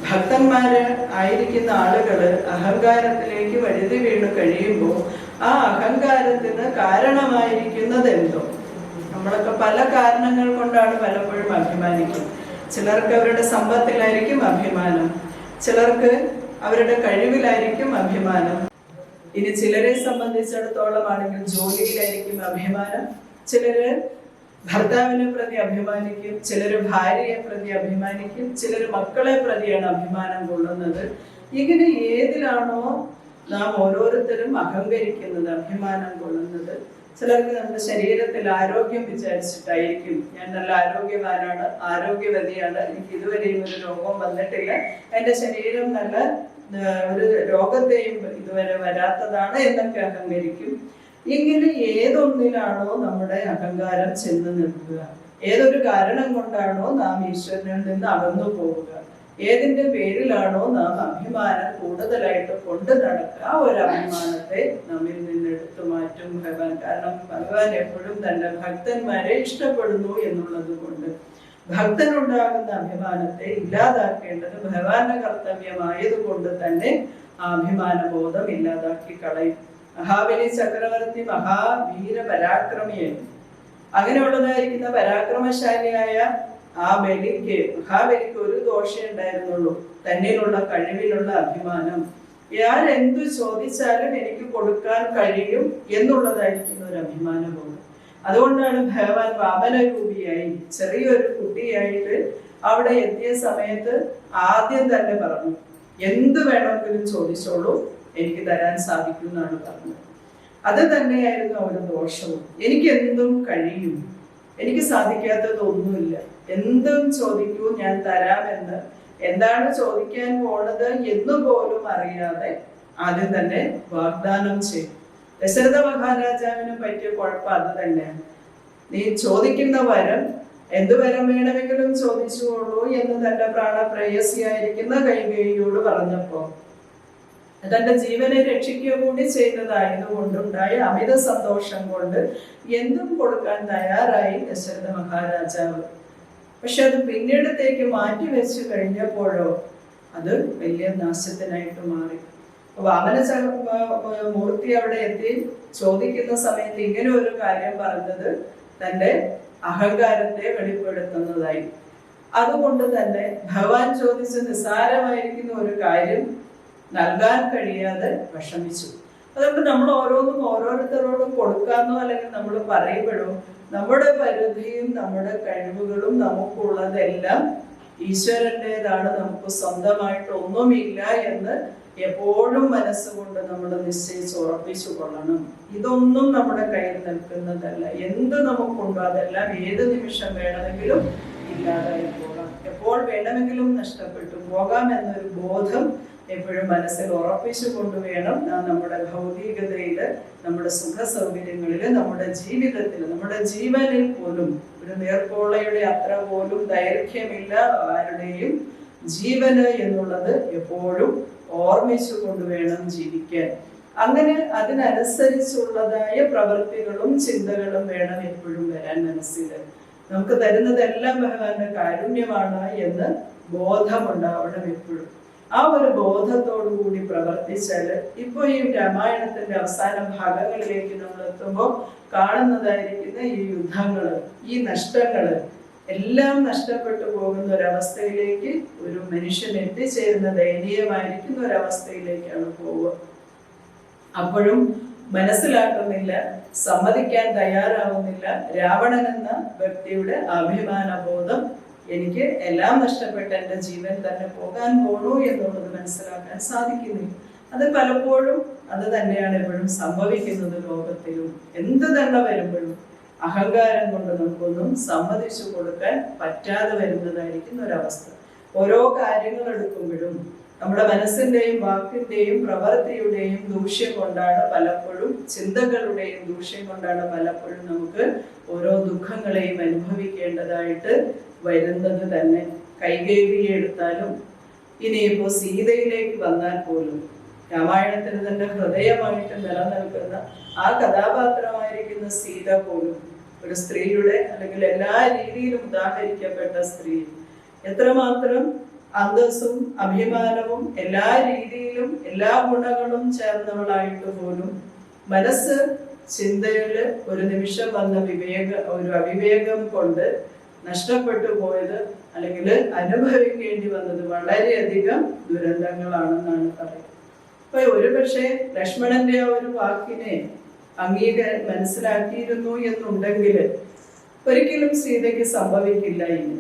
ഭക്തന്മാര് ആയിരിക്കുന്ന ആളുകള് അഹങ്കാരത്തിലേക്ക് വഴുതി വീണ് കഴിയുമ്പോൾ ആ അഹങ്കാരത്തിന് കാരണമായിരിക്കുന്നത് എന്തോ. നമ്മളൊക്കെ പല കാരണങ്ങൾ കൊണ്ടാണ് പലപ്പോഴും അഭിമാനിക്കുന്നത്. ചിലർക്ക് അവരുടെ സമ്പത്തിലായിരിക്കും അഭിമാനം, ചിലർക്ക് അവരുടെ കഴിവിലായിരിക്കും അഭിമാനം. ഇനി ചിലരെ സംബന്ധിച്ചിടത്തോളം ആണെങ്കിൽ ജോലിയിലായിരിക്കും അഭിമാനം, ചിലര് ഭർത്താവിനെ പ്രതി അഭിമാനിക്കും, ചിലര് ഭാര്യയെ പ്രതി അഭിമാനിക്കും, ചിലര് മക്കളെ പ്രതിയാണ് അഭിമാനം കൊള്ളുന്നത്. ഇങ്ങനെ ഏതിലാണോ നാം ഓരോരുത്തരും അഹങ്കരിക്കുന്നത്, അഭിമാനം കൊള്ളുന്നത്. ചിലർക്ക് നമ്മുടെ ശരീരത്തിൽ ആരോഗ്യം വിചാരിച്ചിട്ടായിരിക്കും, ഞാൻ നല്ല ആരോഗ്യവാനാണ്, ആരോഗ്യവതിയാണ്, എനിക്ക് ഇതുവരെയും ഒരു രോഗം വന്നിട്ടില്ല, എൻ്റെ ശരീരം നല്ല ഒരു രോഗത്തെയും ഇതുവരെ വരാത്തതാണ് എന്നൊക്കെ അഹങ്കരിക്കും. ഇങ്ങനെ ഏതൊന്നിലാണോ നമ്മുടെ അഹങ്കാരം ചെന്ന് നിൽക്കുക, ഏതൊരു കാരണം കൊണ്ടാണോ നാം ഈശ്വരനിൽ നിന്ന് അകന്നു പോവുക, ഏതിന്റെ പേരിലാണോ നാം അഭിമാനം കൂടുതലായിട്ട് കൊണ്ടു നടക്കുക, ആ ഒരു അഭിമാനത്തെ നമ്മിൽ നിന്ന് എടുത്തു മാറ്റും ഭഗവാൻ. കാരണം ഭഗവാൻ എപ്പോഴും തന്റെ ഭക്തന്മാരെ ഇഷ്ടപ്പെടുന്നു എന്നുള്ളത് കൊണ്ട് ഭക്തനുണ്ടാകുന്ന അഭിമാനത്തെ ഇല്ലാതാക്കേണ്ടത് ഭഗവാന്റെ കർത്തവ്യമായതുകൊണ്ട് തന്നെ ആ അഭിമാനബോധം ഇല്ലാതാക്കി കളയും. മഹാബലി ചക്രവർത്തി മഹാവീര പരാക്രമിയായിരുന്നു. അങ്ങനെയുള്ളതായിരിക്കുന്ന പരാക്രമശാലിയായ ആ മഹാബലിക്ക് ഒരു ദോഷേ ഉണ്ടായിരുന്നുള്ളൂ, തന്നിലുള്ള കഴിവിലുള്ള അഭിമാനം. ആരെന്തു ചോദിച്ചാലും എനിക്ക് കൊടുക്കാൻ കഴിയും എന്നുള്ളതായിരിക്കുന്ന ഒരു അഭിമാനബോധം. അതുകൊണ്ടാണ് ഭഗവാൻ വാമനരൂപിയായി ചെറിയൊരു കുട്ടിയായിട്ട് അവിടെ എത്തിയ സമയത്ത് ആദ്യം തന്നെ പറഞ്ഞു, എന്ത് വേണമെങ്കിലും ചോദിച്ചോളൂ, എനിക്ക് തരാൻ സാധിക്കും എന്നാണ് പറഞ്ഞത്. അത് തന്നെയായിരുന്നു ഒരു ദോഷവും. എനിക്ക് എന്തും കഴിയും, എനിക്ക് സാധിക്കാത്തതൊന്നുമില്ല, എന്തും ചോദിക്കൂ ഞാൻ തരാമെന്ന്. എന്താണ് ചോദിക്കാൻ പോണത് എന്നുപോലും അറിയാതെ ആദ്യം തന്നെ വാഗ്ദാനം ചെയ്തു. ദശരഥ മഹാരാജാവിന് പറ്റിയ കുഴപ്പം അത് തന്നെയാണ്. നീ ചോദിക്കുന്ന വരം എന്ത് വരം വേണമെങ്കിലും ചോദിച്ചുകൊള്ളൂ എന്ന് തന്റെ പ്രാണപ്രേയസിയായിരിക്കുന്ന കൈകേയിയോട് പറഞ്ഞപ്പോ തന്റെ ജീവനെ രക്ഷിക്കുക കൂടി ചെയ്തതായതുകൊണ്ടുണ്ടായ അമിത സന്തോഷം കൊണ്ട് എന്തും കൊടുക്കാൻ തയ്യാറായി ദശരഥ മഹാരാജാവ്. പക്ഷെ അത് പിന്നീടത്തേക്ക് മാറ്റിവെച്ചു കഴിഞ്ഞപ്പോഴോ അത് വലിയ നാശത്തിനായിട്ട് മാറി. വാമന മൂർത്തി അവിടെ എത്തി ചോദിക്കുന്ന സമയത്ത് ഇങ്ങനെ ഒരു കാര്യം പറഞ്ഞത് തന്റെ അഹങ്കാരത്തെ വെളിപ്പെടുത്തുന്നതായി. അതുകൊണ്ട് തന്നെ ഭഗവാൻ ചോദിച്ച നിസ്സാരമായിരിക്കുന്ന ഒരു കാര്യം നൽകാൻ കഴിയാതെ വിഷമിച്ചു. അതുകൊണ്ട് നമ്മൾ ഓരോന്നും ഓരോരുത്തരോടും കൊടുക്കാന്നോ അല്ലെങ്കിൽ നമ്മൾ പറയുമ്പോഴും നമ്മുടെ പരിധിയും നമ്മുടെ കഴിവുകളും നമുക്കുള്ളതെല്ലാം ഈശ്വരൻ്റെതാണ്, നമുക്ക് സ്വന്തമായിട്ട് ഒന്നുമില്ല എന്ന് എപ്പോഴും മനസ്സുകൊണ്ട് നമ്മൾ നിശ്ചയിച്ച് ഉറപ്പിച്ചു കൊള്ളണം. ഇതൊന്നും നമ്മുടെ കയ്യിൽ നിൽക്കുന്നതല്ല. എന്ത് നമുക്കുണ്ടോ അതെല്ലാം ഏത് നിമിഷം വേണമെങ്കിലും ഇല്ലാതായി പോകാം, എപ്പോൾ വേണമെങ്കിലും നഷ്ടപ്പെട്ടു പോകാം എന്നൊരു ബോധം എപ്പോഴും മനസ്സിൽ ഉറപ്പിച്ചു കൊണ്ടുവേണം നാം നമ്മുടെ ഭൗതികതയില്, നമ്മുടെ സുഖ സൗകര്യങ്ങളില്, നമ്മുടെ ജീവിതത്തിൽ, നമ്മുടെ ജീവനിൽ പോലും ഒരു നേർക്കോളയുടെ അത്ര പോലും ദൈർഘ്യമില്ല ആരുടെയും ജീവന് എന്നുള്ളത് എപ്പോഴും ഓർമ്മിച്ചു കൊണ്ടുവേണം ജീവിക്കാൻ. അങ്ങനെ അതിനനുസരിച്ചുള്ളതായ പ്രവൃത്തികളും ചിന്തകളും വേണം എപ്പോഴും വരാൻ മനസ്സിൽ. നമുക്ക് തരുന്നതെല്ലാം ഭഗവാന്റെ കാരുണ്യമാണ് എന്ന് ബോധമുണ്ടാവണം എപ്പോഴും. ആ ഒരു ബോധത്തോടു കൂടി പ്രവർത്തിച്ചാല് ഇപ്പൊ ഈ രാമായണത്തിന്റെ അവസാന ഭാഗങ്ങളിലേക്ക് നമ്മൾ എത്തുമ്പോൾ കാണുന്നതായിരിക്കുന്ന ഈ യുദ്ധങ്ങള്, ഈ നഷ്ടങ്ങള് എല്ലാം നഷ്ടപ്പെട്ടു പോകുന്ന ഒരവസ്ഥയിലേക്ക് ഒരു മനുഷ്യൻ എത്തിച്ചേരുന്ന ദയനീയമായിരിക്കുന്ന ഒരവസ്ഥയിലേക്കാണ് പോവുക. അപ്പോഴും മനസ്സിലാക്കുന്നില്ല, സമ്മതിക്കാൻ തയ്യാറാവുന്നില്ല. രാവണൻ എന്ന വ്യക്തിയുടെ അഭിമാനബോധം, എനിക്ക് എല്ലാം നഷ്ടപ്പെട്ട് എൻ്റെ ജീവൻ തന്നെ പോകാൻ പോണു എന്നുള്ളത് മനസ്സിലാക്കാൻ സാധിക്കുന്നില്ല. അത് പലപ്പോഴും അത് തന്നെയാണ് എപ്പോഴും സംഭവിക്കുന്നത് ലോകത്തിലും. എന്ത് തന്നെ വരുമ്പോഴും അഹങ്കാരം കൊണ്ട് നമുക്കൊന്നും സമ്മതിച്ചു കൊടുക്കാൻ പറ്റാതെ വരുന്നതായിരിക്കുന്ന ഒരവസ്ഥ. ഓരോ കാര്യങ്ങൾ എടുക്കുമ്പോഴും നമ്മുടെ മനസ്സിന്റെയും വാക്കിന്റെയും പ്രവൃത്തിയുടെയും ദൂഷ്യം കൊണ്ടാണ് പലപ്പോഴും, ചിന്തകളുടെയും ദൂഷ്യം കൊണ്ടാണ് പലപ്പോഴും നമുക്ക് ഓരോ ദുഃഖങ്ങളെയും അനുഭവിക്കേണ്ടതായിട്ട് വരുന്നത് തന്നെ. കൈകേയിയെ എടുത്താലും ഇനിയിപ്പോ സീതയിലേക്ക് വന്നാൽ പോലും രാമായണത്തിന് തന്നെ ഹൃദയമായിട്ട് നിലനിൽക്കുന്ന ആ കഥാപാത്രമായിരിക്കുന്ന സീത പോലും ഒരു സ്ത്രീയുടെ അല്ലെങ്കിൽ എല്ലാ രീതിയിലും ഉദാഹരിക്കപ്പെട്ട സ്ത്രീ, എത്രമാത്രം അന്തസ്സും അഭിമാനവും എല്ലാ രീതിയിലും എല്ലാ ഗുണങ്ങളും ചേർന്നവളായിട്ട് പോലും മനസ്സ് ചിന്തയില് ഒരു നിമിഷം വന്ന ഒരു അവിവേകം കൊണ്ട് നഷ്ടപ്പെട്ടു പോയത് അല്ലെങ്കിൽ അനുഭവിക്കേണ്ടി വന്നത് വളരെയധികം ദുരന്തങ്ങളാണെന്നാണ് പറയുന്നത്. അപ്പൊ ഒരു പക്ഷേ ലക്ഷ്മണന്റെ ആ ഒരു വാക്കിനെ മനസ്സിലാക്കിയിരുന്നു എന്നുണ്ടെങ്കിൽ ഒരിക്കലും സീതയ്ക്ക് സംഭവിക്കില്ല ഇനി.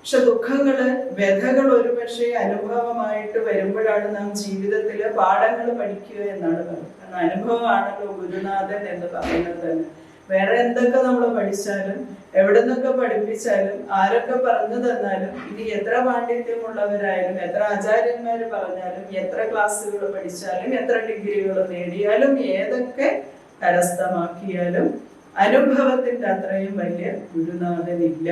പക്ഷെ ദുഃഖങ്ങള്, വ്യഥകൾ ഒരുപക്ഷെ അനുഭവമായിട്ട് വരുമ്പോഴാണ് നാം ജീവിതത്തില് പാഠങ്ങൾ പഠിക്കുക എന്നാണ് പറയുന്നത്. കാരണം അനുഭവമാണല്ലോ ഗുരുനാഥൻ എന്ന് പറയുന്നത് തന്നെ. വേറെ എന്തൊക്കെ നമ്മൾ പഠിച്ചാലും എവിടെ നിന്നൊക്കെ പഠിപ്പിച്ചാലും ആരൊക്കെ പറഞ്ഞു തന്നാലും ഇനി എത്ര പാണ്ഡിത്യമുള്ളവരായാലും എത്ര ആചാര്യന്മാർ പറഞ്ഞാലും എത്ര ക്ലാസ്സുകൾ പഠിച്ചാലും എത്ര ഡിഗ്രികൾ നേടിയാലും ഏതൊക്കെ കരസ്ഥമാക്കിയാലും അനുഭവത്തിന്റെ അത്രയും വലിയ ഗുരുനാഥനില്ല.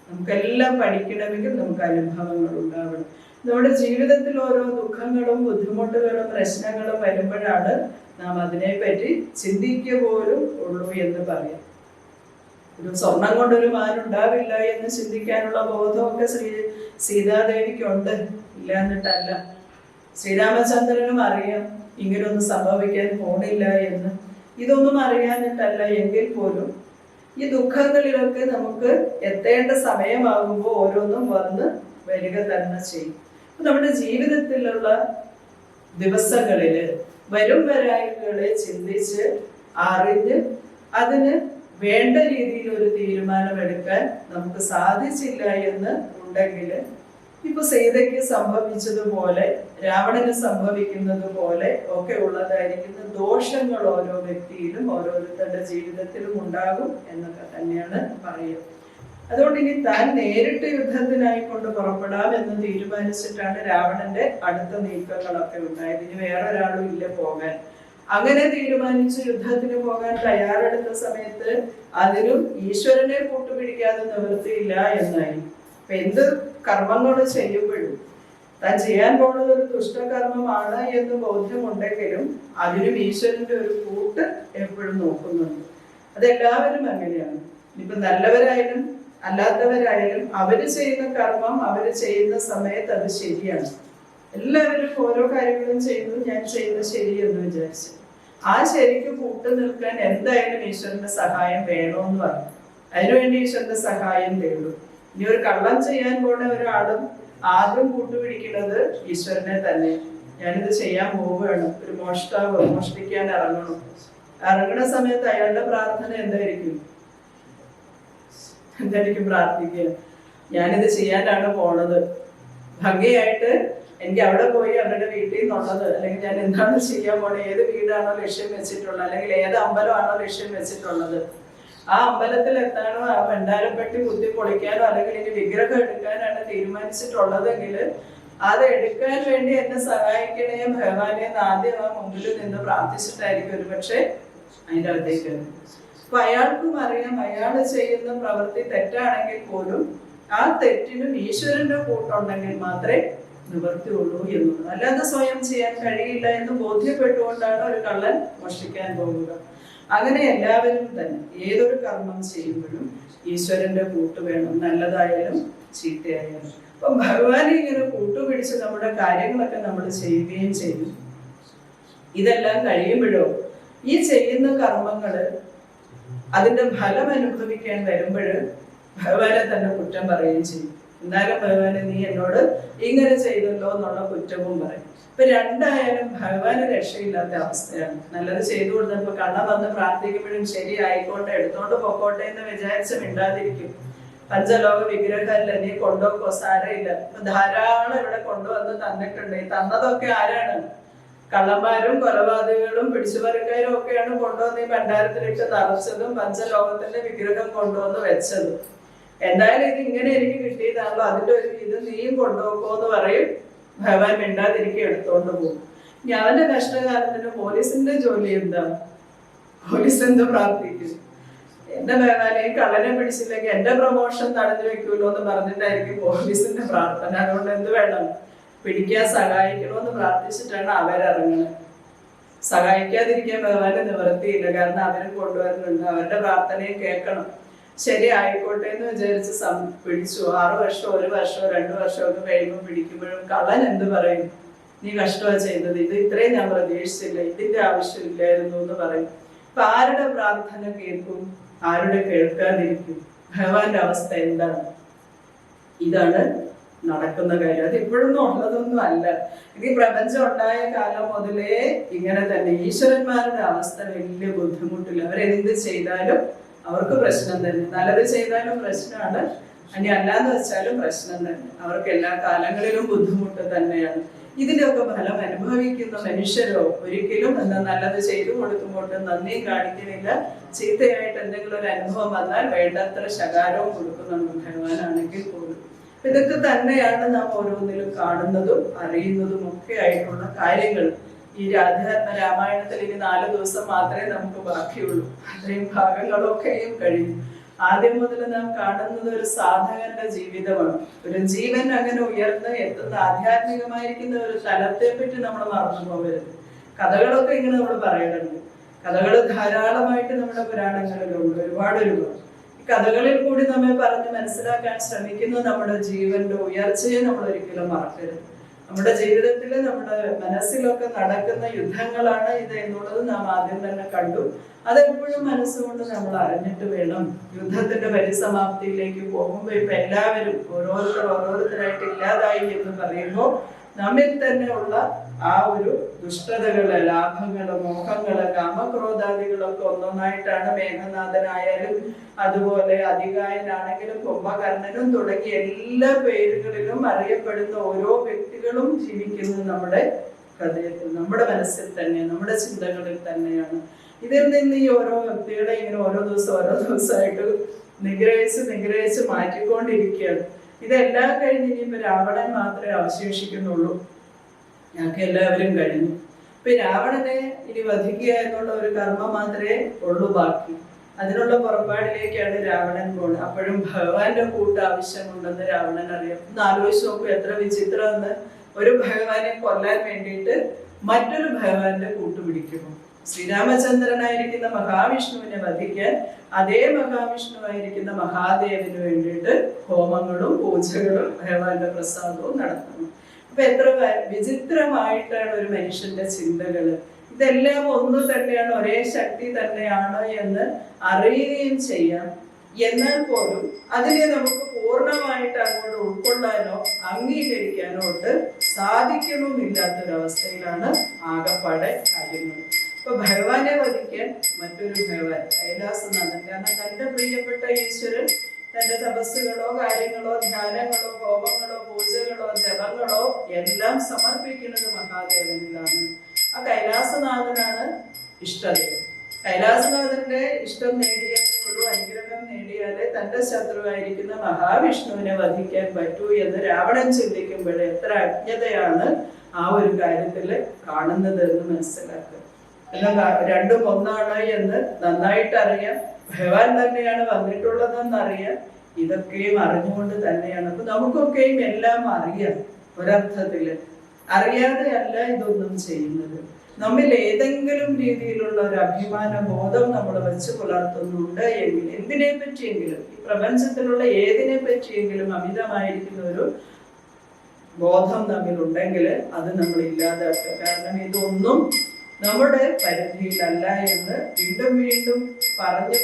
നമുക്കെല്ലാം പഠിക്കണമെങ്കിൽ നമുക്ക് അനുഭവങ്ങൾ ഉണ്ടാവണം. നമ്മുടെ ജീവിതത്തിൽ ഓരോ ദുഃഖങ്ങളും ബുദ്ധിമുട്ടുകളും പ്രശ്നങ്ങളും വരുമ്പോഴാണ് നാം അതിനെപ്പറ്റി ചിന്തിക്കുക പോലും ഉള്ളൂ എന്ന് പറയാം. ഒരു സ്വർണം കൊണ്ടൊരു മാനുണ്ടാവില്ല എന്ന് ചിന്തിക്കാനുള്ള ബോധമൊക്കെ സീതാദേവിക്കുണ്ട്, ഇല്ല എന്നിട്ടല്ല. ശ്രീരാമചന്ദ്രനും അറിയാം ഇങ്ങനൊന്നും സംഭവിക്കാൻ പോണില്ല എന്ന്. ഇതൊന്നും അറിയാനിട്ടല്ല എങ്കിൽ പോലും ഈ ദുഃഖങ്ങളിലൊക്കെ നമുക്ക് എത്തേണ്ട സമയമാകുമ്പോൾ ഓരോന്നും വന്ന് വരിക തന്നെ ചെയ്യും. നമ്മുടെ ജീവിതത്തിലുള്ള ദിവസങ്ങളില് വരും വരായികളെ ചിന്തിച്ച് അറിഞ്ഞ് അതിന് വേണ്ട രീതിയിൽ ഒരു തീരുമാനമെടുക്കാൻ നമുക്ക് സാധിച്ചില്ല എന്ന് ഉണ്ടെങ്കിൽ ഇപ്പൊ സീതയ്ക്ക് സംഭവിച്ചതുപോലെ രാവണന് സംഭവിക്കുന്നത് പോലെ ഒക്കെ ഉള്ളതായിരിക്കുന്ന ദോഷങ്ങൾ ഓരോ വ്യക്തിയിലും ഓരോരുത്തരുടെ ജീവിതത്തിലും ഉണ്ടാകും എന്നൊക്കെ തന്നെയാണ് പറയുക. അതുകൊണ്ട് ഇനി താൻ നേരിട്ട് യുദ്ധത്തിനായിക്കൊണ്ട് പുറപ്പെടാം എന്ന് തീരുമാനിച്ചിട്ടാണ് രാവണന്റെ അടുത്ത നീക്കങ്ങളൊക്കെ ഉണ്ടായത്. ഇനി വേറൊരാളും ഇല്ല പോകാൻ. അങ്ങനെ തീരുമാനിച്ച് യുദ്ധത്തിന് പോകാൻ തയ്യാറെടുത്ത സമയത്ത് അതിനും ഈശ്വരനെ കൂട്ടുപിടിക്കാതെ നിവൃത്തിയില്ല എന്നായി. അപ്പൊ എന്ത് കർമ്മങ്ങൾ ചെയ്യുമ്പോഴും താൻ ചെയ്യാൻ പോകുന്നത് ഒരു ദുഷ്ടകർമ്മമാണ് എന്ന് ബോധ്യമുണ്ടെങ്കിലും അതിനും ഈശ്വരന്റെ ഒരു കൂട്ട് എപ്പോഴും നോക്കുന്നുണ്ട്. അതെല്ലാവരും അങ്ങനെയാണ്. ഇപ്പൊ നല്ലവരായാലും അല്ലാത്തവരായാലും അവര് ചെയ്യുന്ന കർമ്മം അവര് ചെയ്യുന്ന സമയത്ത് അത് ശരിയാണ്. എല്ലാവരും ഓരോ കാര്യങ്ങളും ചെയ്യുന്നത് ഞാൻ ചെയ്യുന്നത് ശരിയെന്ന് വിചാരിച്ചു ആ ശരിക്ക് കൂട്ടു നിൽക്കാൻ എന്തായാലും ഈശ്വരന്റെ സഹായം വേണമെന്ന് പറഞ്ഞു. അതിനുവേണ്ടി ഈശ്വരന്റെ സഹായം തേടും. ഇനി ഒരു കള്ളം ചെയ്യാൻ പോണ ഒരാളും ആദ്യം കൂട്ടുപിടിക്കുന്നത് ഈശ്വരനെ തന്നെ. ഞാനിത് ചെയ്യാൻ പോവുകയാണ്, ഒരു മോഷ്ടാവ് മോഷ്ടിക്കാൻ ഇറങ്ങണ സമയത്ത് അയാളുടെ പ്രാർത്ഥന എന്തായിരിക്കും പ്രാർത്ഥിക്കുക? ഞാനിത് ചെയ്യാനാണ് പോണത്, ഭംഗിയായിട്ട് എനിക്ക് അവിടെ പോയി അവരുടെ വീട്ടിൽ നിന്നുള്ളത്, അല്ലെങ്കിൽ ഞാൻ എന്താണ് ചെയ്യാൻ പോണത്, ഏത് വീടാണോ ലക്ഷ്യം വെച്ചിട്ടുള്ളത്, അല്ലെങ്കിൽ ഏത് അമ്പലമാണോ ലക്ഷ്യം വെച്ചിട്ടുള്ളത്, ആ അമ്പലത്തിൽ എത്താനോ ആ ഭണ്ഡാരപ്പെട്ടി കുത്തി പൊളിക്കാനോ അല്ലെങ്കിൽ ഇനി വിഗ്രഹം എടുക്കാനാണ് തീരുമാനിച്ചിട്ടുള്ളതെങ്കിൽ അത് എടുക്കാൻ വേണ്ടി എന്നെ സഹായിക്കണേ ഭഗവാനെ ആദ്യം ആ മുമ്പിൽ നിന്ന് പ്രാർത്ഥിച്ചിട്ടായിരിക്കും ഒരു പക്ഷെ അതിൻ്റെ അകത്തേക്ക്. അപ്പൊ അയാൾക്കും അറിയാം അയാൾ ചെയ്യുന്ന പ്രവൃത്തി തെറ്റാണെങ്കിൽ പോലും ആ തെറ്റിനും ഈശ്വരന്റെ കൂട്ടുണ്ടെങ്കിൽ മാത്രമേ നിവൃത്തിയുള്ളൂ എന്നുള്ളത്. അല്ലാതെ സ്വയം ചെയ്യാൻ കഴിയില്ല എന്ന് ബോധ്യപ്പെട്ടുകൊണ്ടാണ് ഒരു കള്ളൻ മോഷ്ടിക്കാൻ പോകുക. അങ്ങനെ എല്ലാവരും തന്നെ ഏതൊരു കർമ്മം ചെയ്യുമ്പോഴും ഈശ്വരന്റെ കൂട്ട് വേണം, നല്ലതായാലും ചീത്തയായാലും. അപ്പൊ ഭഗവാനെ ഇങ്ങനെ കൂട്ടുപിടിച്ച് നമ്മുടെ കാര്യങ്ങളൊക്കെ നമ്മൾ ചെയ്യുകയും ചെയ്യും. ഇതെല്ലാം കഴിയുമ്പോഴോ ഈ ചെയ്യുന്ന കർമ്മങ്ങള് അതിന്റെ ഫലം അനുഭവിക്കാൻ വരുമ്പോൾ ഭഗവാനെ തന്നെ കുറ്റം പറയുകയും ചെയ്യും. എന്നാലും ഭഗവാനെ നീ എന്നോട് ഇങ്ങനെ ചെയ്തല്ലോ എന്നുള്ള കുറ്റവും പറയും. ഇപ്പൊ രണ്ടായാലും ഭഗവാന് രക്ഷയില്ലാത്ത അവസ്ഥയാണ്. നല്ലത് ചെയ്തു കൊടുത്തപ്പോ കണ്ണ വന്ന് പ്രാർത്ഥിക്കുമ്പോഴും ശരി ആയിക്കോട്ടെ എടുത്തോണ്ട് പൊക്കോട്ടെ എന്ന് വിചാരിച്ച് മിണ്ടാതിരിക്കും. പഞ്ചലോക വിഗ്രഹമല്ല, നീ കൊണ്ടുപോക്കോ സാരയില്ല. ധാരാളം ഇവിടെ കൊണ്ടുവന്ന് തന്നിട്ടുണ്ട്. ഈ തന്നതൊക്കെ ആരാണ്? കള്ളന്മാരും കൊലപാതകങ്ങളും പിടിച്ചുപറിക്കാരും ഒക്കെയാണ് കൊണ്ടുവന്ന് ഈ ഭണ്ഡാരത്തിലിട്ട് നിറച്ചതും പഞ്ചലോകത്തിന്റെ വിഗ്രഹം കൊണ്ടുവന്ന് വെച്ചതും. എന്തായാലും ഇത് ഇങ്ങനെ എനിക്ക് കിട്ടിയതാണല്ലോ, അതിന്റെ ഒരു ഇത് നീയും കൊണ്ടുപോക്കോ എന്ന് പറയും. ഭഗവാൻ മിണ്ടാതിരിക്കെ എടുത്തോണ്ട് പോകും. ഞാന്റെ കഷ്ടകാലത്തിന് പോലീസിന്റെ ജോലി എന്താ? പോലീസ് എന്ത് പ്രാർത്ഥിക്കും? എന്റെ ഭഗവാനെ ഈ കള്ളനെ പിടിച്ചില്ലെങ്കിൽ എന്റെ പ്രൊമോഷൻ തടഞ്ഞു വെക്കൂലോ എന്ന് പറഞ്ഞിട്ടായിരിക്കും പോലീസിന്റെ പ്രാർത്ഥന. അതുകൊണ്ട് എന്ത് വേണം? പിടിക്കാൻ സഹായിക്കണമെന്ന് പ്രാർത്ഥിച്ചിട്ടാണ് അവരിറങ്ങുന്നത്. സഹായിക്കാതിരിക്കാൻ ഭഗവാന് നിവൃത്തിയില്ല. കാരണം അവരും കൊണ്ടുവരുന്നുണ്ട്, അവരുടെ പ്രാർത്ഥനയും കേൾക്കണം. ശരി ആയിക്കോട്ടെ എന്ന് വിചാരിച്ച് പിടിച്ചു. 6 വർഷം 1 വർഷം 2 വർഷം ഒക്കെ കഴിയുമ്പോൾ പിടിക്കുമ്പോഴും കള്ളൻ എന്ത് പറയും? നീ കഷ്ടമാണ് ചെയ്തത്, ഇത് ഇത്രയും ഞാൻ പ്രതീക്ഷിച്ചില്ല, ഇതിന്റെ ആവശ്യമില്ലായിരുന്നു എന്ന് പറയും. അപ്പൊ ആരുടെ പ്രാർത്ഥന കേൾക്കും, ആരുടെ കേൾക്കാതിരിക്കും? ഭഗവാന്റെ അവസ്ഥ എന്താണ്? ഇതാണ് നടക്കുന്ന കാര്യം. അത് ഇപ്പോഴൊന്നും ഉള്ളതൊന്നും അല്ല. ഇത് ഈ പ്രപഞ്ചം ഉണ്ടായ കാലം മുതലേ ഇങ്ങനെ തന്നെ. ഈശ്വരന്മാരുടെ അവസ്ഥ വലിയ ബുദ്ധിമുട്ടില്ല. അവരെന്ത് ചെയ്താലും അവർക്ക് പ്രശ്നം തന്നെ. നല്ലത് ചെയ്താലും പ്രശ്നമാണ്, ഇനി അല്ലാന്ന് വെച്ചാലും പ്രശ്നം തന്നെ. അവർക്ക് എല്ലാ കാലങ്ങളിലും ബുദ്ധിമുട്ട് തന്നെയാണ്. ഇതിന്റെയൊക്കെ ഫലം അനുഭവിക്കുന്ന മനുഷ്യരോ ഒരിക്കലും എന്താ നല്ലത് ചെയ്തു കൊടുക്കുമ്പോൾ നന്ദിയും കാണിക്കുന്നില്ല. ചീത്തയായിട്ട് എന്തെങ്കിലും ഒരു അനുഭവം വന്നാൽ വേണ്ടത്ര ശകാരവും കൊടുക്കുന്നുണ്ട് ഭഗവാനാണെങ്കിൽ പോലും. ഇതൊക്കെ തന്നെയാണ് നാം ഓരോന്നിലും കാണുന്നതും അറിയുന്നതും ഒക്കെ ആയിട്ടുള്ള കാര്യങ്ങൾ. ഈ ആധ്യാത്മ രാമായണത്തിൽ ഇനി 4 ദിവസം മാത്രമേ നമുക്ക് ബാക്കിയുള്ളൂ. അത്രയും ഭാഗങ്ങളൊക്കെയും കഴിയും. ആദ്യം മുതൽ നാം കാണുന്നത് ഒരു സാധകന്റെ ജീവിതമാണ്. ഒരു ജീവൻ അങ്ങനെ ഉയർന്ന് എത്തുന്ന ആധ്യാത്മികമായിരിക്കുന്ന ഒരു തലത്തെ പറ്റി നമ്മൾ മറന്നു പോകരുത്. കഥകളൊക്കെ ഇങ്ങനെ നമ്മൾ പറയണുണ്ട്. കഥകൾ ധാരാളമായിട്ട് നമ്മുടെ പുരാണങ്ങളിലുണ്ട്, ഒരുപാട്. ഈ കഥകളിൽ കൂടി നമ്മെ പറഞ്ഞ് മനസ്സിലാക്കാൻ ശ്രമിക്കുന്ന നമ്മുടെ ജീവന്റെ ഉയർച്ചയെ നമ്മൾ ഒരിക്കലും മറക്കരുത്. നമ്മുടെ ജീവിതത്തിൽ നമ്മുടെ മനസ്സിലൊക്കെ നടക്കുന്ന യുദ്ധങ്ങളാണ് ഇത് എന്നുള്ളത് നാം ആദ്യം തന്നെ കണ്ടു. അതെപ്പോഴും മനസ്സുകൊണ്ട് നമ്മൾ അറിഞ്ഞിട്ട് വേണം. യുദ്ധത്തിന്റെ പരിസമാപ്തിയിലേക്ക് പോകുമ്പോൾ ഇപ്പൊ എല്ലാവരും ഓരോരുത്തരായിട്ട് ഇല്ലാതായി എന്ന് പറയുമ്പോൾ നമ്മിൽ തന്നെ ഉള്ള ആ ഒരു ദുഷ്ടതകള്, ലാഭങ്ങള്, മോഹങ്ങള്, കാമക്രോധാദികളൊക്കെ ഒന്നൊന്നായിട്ടാണ്. മേഘനാഥനായാലും അതുപോലെ അതികായനാണെങ്കിലും കുംഭകർണനും തുടങ്ങി എല്ലാ പേരുകളിലും അറിയപ്പെടുന്ന ഓരോ വ്യക്തികളും ജീവിക്കുന്നത് നമ്മുടെ ഹൃദയത്തിൽ, നമ്മുടെ മനസ്സിൽ തന്നെ, നമ്മുടെ ചിന്തകളിൽ തന്നെയാണ്. ഇതിൽ നിന്ന് ഈ ഓരോ വ്യക്തികളെ ഇങ്ങനെ ഓരോ ദിവസമായിട്ട് നിഗ്രഹിച്ച് മാറ്റിക്കൊണ്ടിരിക്കുകയാണ്. ഇതെല്ലാം കഴിഞ്ഞ് ഇനിയിപ്പോ രാവണൻ മാത്രമേ അവശേഷിക്കുന്നുള്ളൂ. ഞങ്ങൾക്ക് എല്ലാവരും കഴിഞ്ഞു. ഇപ്പൊ രാവണനെ ഇനി വധിക്കുക എന്നുള്ള ഒരു കർമ്മം മാത്രമേ ഉള്ളൂ ബാക്കി. അതിനുള്ള പുറപ്പാടിലേക്കാണ് രാവണൻ പോകുന്നത്. അപ്പോഴും ഭഗവാന്റെ കൂട്ട് ആവശ്യമുണ്ടെന്ന് രാവണൻ അറിയാം. ഒന്ന് ആലോചിച്ച് നോക്കൂ, എത്ര വിചിത്രം എന്ന്. ഒരു ഭഗവാനെ കൊല്ലാൻ വേണ്ടിയിട്ട് മറ്റൊരു ഭഗവാന്റെ കൂട്ടുപിടിക്കുന്നു. ശ്രീരാമചന്ദ്രനായിരിക്കുന്ന മഹാവിഷ്ണുവിനെ വധിക്കാൻ അതേ മഹാവിഷ്ണുവായിരിക്കുന്ന മഹാദേവന് വേണ്ടിയിട്ട് ഹോമങ്ങളും പൂജകളും ഭഗവാന്റെ പ്രസാദവും നടത്തുന്നു. അപ്പൊ എത്ര വിചിത്രമായിട്ടാണ് ഒരു മനുഷ്യന്റെ ചിന്തകള്. ഇതെല്ലാം ഒന്നു തന്നെയാണ്, ഒരേ ശക്തി തന്നെയാണ് എന്ന് അറിയുകയും ചെയ്യാം. എന്നാൽ പോലും അതിനെ നമുക്ക് പൂർണ്ണമായിട്ട് അങ്ങോട്ട് ഉൾക്കൊള്ളാനോ അംഗീകരിക്കാനോ ഒട്ട് സാധിക്കണമെന്നില്ലാത്തൊരവസ്ഥയിലാണ് ആകപ്പാടെ കാര്യങ്ങൾ. ഇപ്പൊ ഭഗവാനെ വധിക്കാൻ മറ്റൊരു ഭഗവാൻ കൈലാസനാഥൻ, കാരണം തന്റെ പ്രിയപ്പെട്ട ഈശ്വരൻ തന്റെ തപസ്സുകളോ കാര്യങ്ങളോ ധ്യാനങ്ങളോ ഹോമങ്ങളോ പൂജകളോ ജപങ്ങളോ എല്ലാം സമർപ്പിക്കുന്നത് മഹാദേവനിലാണ്. ആ കൈലാസനാഥനാണ് ഇഷ്ടദൈവം. കൈലാസനാഥന്റെ ഇഷ്ടം നേടിയാലേ ഉള്ളൂ, അനുഗ്രഹം നേടിയാലേ തന്റെ ശത്രുവായിരിക്കുന്ന മഹാവിഷ്ണുവിനെ വധിക്കാൻ പറ്റൂ എന്ന് രാവണൻ ചിന്തിക്കുമ്പോൾ എത്ര അജ്ഞതയാണ് ആ ഒരു കാര്യത്തില് കാണുന്നത് എന്ന് മനസ്സിലാക്കുക. എന്നാൽ രണ്ടും ഒന്നാണ് എന്ന് നന്നായിട്ട് അറിയാം. ഭഗവാൻ തന്നെയാണ് വന്നിട്ടുള്ളതെന്ന് അറിയാം. ഇതൊക്കെയും അറിഞ്ഞുകൊണ്ട് തന്നെയാണ്. അപ്പൊ നമുക്കൊക്കെയും എല്ലാം അറിയാം. ഒരർത്ഥത്തില് അറിയാതെ അല്ല ഇതൊന്നും ചെയ്യുന്നത്. നമ്മിൽ ഏതെങ്കിലും രീതിയിലുള്ള ഒരു അഭിമാന ബോധം നമ്മൾ വെച്ച് പുലർത്തുന്നുണ്ട് എങ്കിൽ, എന്തിനെ പറ്റിയെങ്കിലും ഈ പ്രപഞ്ചത്തിലുള്ള ഏതിനെ പറ്റിയെങ്കിലും അമിതമായിരിക്കുന്ന ഒരു ബോധം നമ്മിലുണ്ടെങ്കിൽ അത് നമ്മൾ ഇല്ലാതാക്കുക. കാരണം ഇതൊന്നും നമ്മുടെ പരിധിയിലല്ല എന്ന് വീണ്ടും വീണ്ടും പറഞ്ഞ്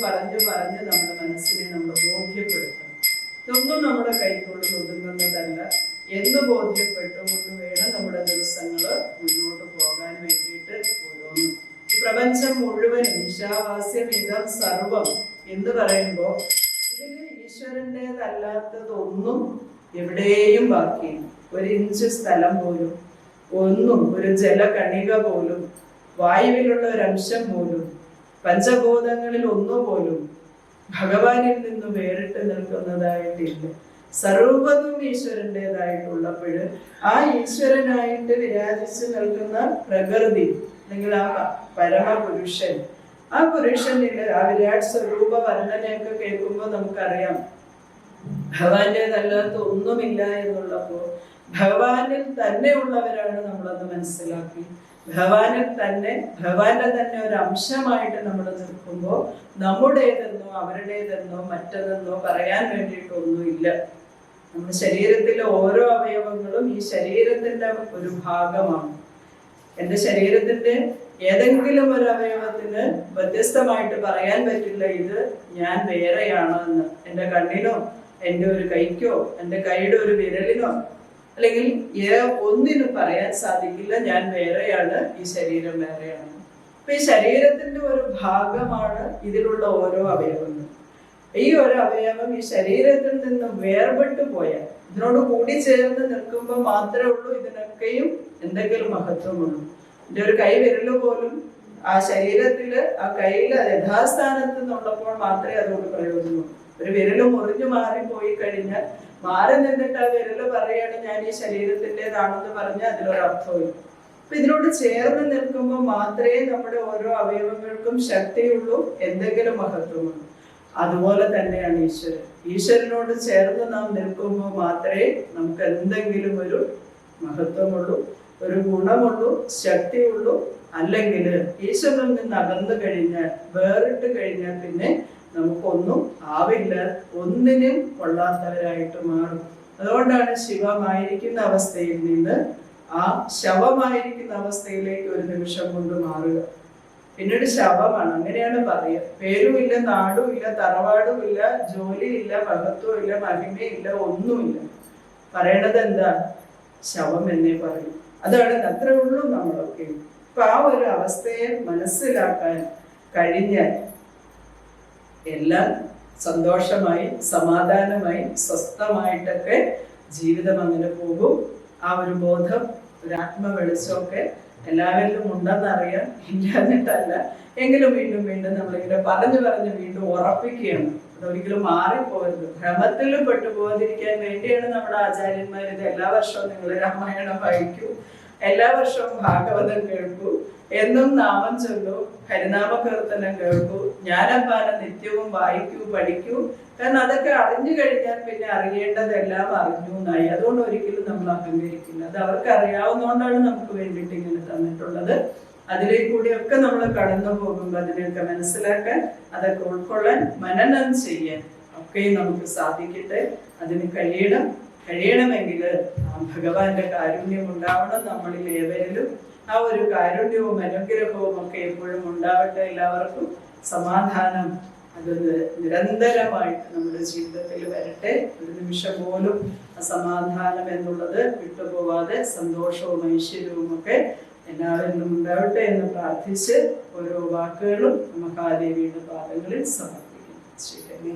നമ്മുടെ മനസ്സിനെ നമ്മൾ ബോധ്യപ്പെടുത്തണം. ഇതൊന്നും നമ്മുടെ കൈക്കുള്ളിൽ ഒതുങ്ങുന്നതല്ല എന്ന് ബോധ്യപ്പെട്ടുകൊണ്ട് വേണം നമ്മുടെ ദിവസങ്ങൾ മുന്നോട്ട് പോകാൻ വേണ്ടിയിട്ട്. ഓരോന്നും ഈ പ്രപഞ്ചം മുഴുവനും ഈശാവാസ്യം ഇതം സർവം എന്ന് പറയുമ്പോൾ ഇതില് ഈശ്വരൻ്റെതല്ലാത്തതൊന്നും എവിടെയും ബാക്കിയില്ല. ഒരു ഇഞ്ച് സ്ഥലം പോലും, ഒന്നും ഒരു ജലകണിക പോലും, വായുവിലുള്ള ഒരു അംശം പോലും, പഞ്ചഭൂതങ്ങളിൽ ഒന്നുപോലും ഭഗവാനിൽ നിന്ന് വേറിട്ട് നിൽക്കുന്നതായിട്ടില്ല. സർവ്വതും ഈശ്വരൻ്റെതായിട്ടുള്ളപ്പോൾ ആ ഈശ്വരനായിട്ട് വിരാജിച്ച് നിൽക്കുന്ന പ്രകൃതി അല്ലെങ്കിൽ ആ പരമപുരുഷൻ, ആ പുരുഷനില് ആ വിരാട് സ്വരൂപ വർണ്ണനയൊക്കെ കേൾക്കുമ്പോൾ നമുക്കറിയാം ഭഗവാന്റേതല്ലാത്ത ഒന്നുമില്ല എന്നുള്ളപ്പോ ഭഗവാനിൽ തന്നെ ഉള്ളവരാണ് നമ്മളത് മനസ്സിലാക്കി. ഭഗവാനിൽ തന്നെ, ഭഗവാന്റെ തന്നെ ഒരു അംശമായിട്ട് നമ്മൾ നിൽക്കുമ്പോൾ നമ്മുടേതെന്നോ അവരുടേതെന്നോ മറ്റതെന്നോ പറയാൻ വേണ്ടിയിട്ടൊന്നുമില്ല. നമ്മുടെ ശരീരത്തിലെ ഓരോ അവയവങ്ങളും ഈ ശരീരത്തിന്റെ ഒരു ഭാഗമാണ്. എൻ്റെ ശരീരത്തിന്റെ ഏതെങ്കിലും ഒരു അവയവത്തിന് വ്യത്യസ്തമായിട്ട് പറയാൻ പറ്റില്ല ഇത് ഞാൻ വേറെയാണ് എന്ന്. എൻ്റെ കണ്ണിനോ എൻ്റെ ഒരു കൈക്കോ എൻ്റെ കൈയുടെ ഒരു വിരലിനോ അല്ലെങ്കിൽ ഒന്നിനും പറയാൻ സാധിക്കില്ല ഞാൻ വേറെയാണ്, ഈ ശരീരം വേറെയാണ്. അപ്പൊ ഈ ശരീരത്തിന്റെ ഒരു ഭാഗമാണ് ഇതിലുള്ള ഓരോ അവയവങ്ങളും. ഈ ഒരു അവയവം ഈ ശരീരത്തിൽ നിന്ന് വേർപെട്ടു പോയാൽ, ഇതിനോട് കൂടി ചേർന്ന് നിൽക്കുമ്പോൾ മാത്രമേ ഉള്ളൂ ഇതിനൊക്കെയും എന്തെങ്കിലും മഹത്വമുള്ളൂ. എൻ്റെ ഒരു കൈ വിരല് പോലും ആ ശരീരത്തില് ആ കയ്യിൽ യഥാസ്ഥാനത്ത് നിന്നുള്ളപ്പോൾ മാത്രമേ അതുകൊണ്ട് പ്രയോജനമുള്ളൂ. ഒരു വിരല് മുറിഞ്ഞു മാറിപ്പോയി കഴിഞ്ഞാൽ മാറി നിന്നിട്ട് ആ വിരല് പറയാണ് ഞാൻ ഈ ശരീരത്തിൻ്റെതാണെന്ന് പറഞ്ഞാൽ അതിലൊരർത്ഥമില്ല. അപ്പൊ ഇതിനോട് ചേർന്ന് നിൽക്കുമ്പോൾ മാത്രമേ നമ്മുടെ ഓരോ അവയവങ്ങൾക്കും ശക്തിയുള്ളൂ, എന്തെങ്കിലും മഹത്വമുള്ളൂ. അതുപോലെ തന്നെയാണ് ഈശ്വരൻ. ഈശ്വരനോട് ചേർന്ന് നാം നിൽക്കുമ്പോൾ മാത്രമേ നമുക്ക് എന്തെങ്കിലും ഒരു മഹത്വമുള്ളൂ, ഒരു ഗുണമുള്ളൂ, ശക്തിയുള്ളൂ. അല്ലെങ്കിൽ ഈശ്വരനിൽ നിന്ന് അകന്നു കഴിഞ്ഞാൽ, വേറിട്ട് കഴിഞ്ഞാൽ പിന്നെ നമുക്കൊന്നും ആവില്ല, ഒന്നിനും കൊള്ളാത്തവരായിട്ട് മാറും. അതുകൊണ്ടാണ് ശിവമായിരിക്കുന്ന അവസ്ഥയിൽ നിന്ന് ആ ശവമായിരിക്കുന്ന അവസ്ഥയിലേക്ക് ഒരു നിമിഷം കൊണ്ട് മാറുക. പിന്നീട് ശവമാണ്, അങ്ങനെയാണ് പറയുക. പേരുമില്ല, നാടുമില്ല, തറവാടുമില്ല, ജോലിയില്ല, മഹത്വമില്ല, മഹിമയില്ല, ഒന്നുമില്ല. പറയണത് എന്താ? ശവം എന്നേ പറയും. അതാണ് അത്രേ ഉള്ളൂ നമ്മളൊക്കെ. അപ്പൊ ആ ഒരു അവസ്ഥയെ മനസ്സിലാക്കാൻ കഴിഞ്ഞാൽ എല്ലാം സന്തോഷമായി സമാധാനമായി സ്വസ്ഥമായിട്ടൊക്കെ ജീവിതം അങ്ങനെ പോകും. ആ ഒരു ബോധം, ഒരു ആത്മവെളിച്ചമൊക്കെ എല്ലാവരിലും ഉണ്ടെന്നറിയാം, ഇല്ലാന്നിട്ടല്ല. എങ്കിലും വീണ്ടും വീണ്ടും നമ്മളിങ്ങനെ പറഞ്ഞു വീണ്ടും ഉറപ്പിക്കുകയാണ്. അതൊരിക്കലും മാറിപ്പോകരുത്, ഭ്രമത്തിലും പെട്ടുപോകാതിരിക്കാൻ വേണ്ടിയാണ് നമ്മുടെ ആചാര്യന്മാർ ഇത് എല്ലാ വർഷവും നിങ്ങൾ രാമായണം വായിക്കൂ, എല്ലാ വർഷവും ഭാഗവതം കേൾക്കൂ, എന്നും നാമം ചൊല്ലൂ, ഹരിനാമ കീർത്തനം കേൾക്കൂ, ജ്ഞാനപാനം നിത്യവും വായിക്കൂ, പഠിക്കൂ. കാരണം അതൊക്കെ അറിഞ്ഞു കഴിഞ്ഞാൽ പിന്നെ അറിയേണ്ടതെല്ലാം അറിഞ്ഞു എന്നായി. അതുകൊണ്ട് ഒരിക്കലും നമ്മൾ അഹങ്കരിക്കില്ല. അത് അവർക്ക് അറിയാവുന്നതുകൊണ്ടാണ് നമുക്ക് വേണ്ടിയിട്ട് ഇങ്ങനെ തന്നിട്ടുള്ളത്. അതിലേക്ക് കൂടിയൊക്കെ നമ്മൾ കടന്നു പോകുമ്പോൾ അതിനെയൊക്കെ മനസ്സിലാക്കാൻ, അതൊക്കെ ഉൾക്കൊള്ളാൻ, മനനം ചെയ്യാൻ ഒക്കെയും നമുക്ക് സാധിക്കട്ടെ. അതിന് കഴിയണമെങ്കിൽ ഭഗവാന്റെ കാരുണ്യം ഉണ്ടാവണം നമ്മളിൽ ഏവരിലും. ആ ഒരു കാരുണ്യവും അനുഗ്രഹവും ഒക്കെ എപ്പോഴും ഉണ്ടാവട്ടെ. എല്ലാവർക്കും സമാധാനം അത് നിരന്തരമായിട്ട് നമ്മുടെ ജീവിതത്തിൽ വരട്ടെ. ഒരു നിമിഷം പോലും അസമാധാനം എന്നുള്ളത് വിട്ടുപോവാതെ സന്തോഷവും ഐശ്വര്യവും ഒക്കെ എല്ലാവരിലും ഉണ്ടാവട്ടെ എന്ന് പ്രാർത്ഥിച്ച് ഓരോ വാക്കുകളും മഹാദേവിയുടെ പാദങ്ങളിൽ സമർപ്പിക്കുന്നു. ശരി.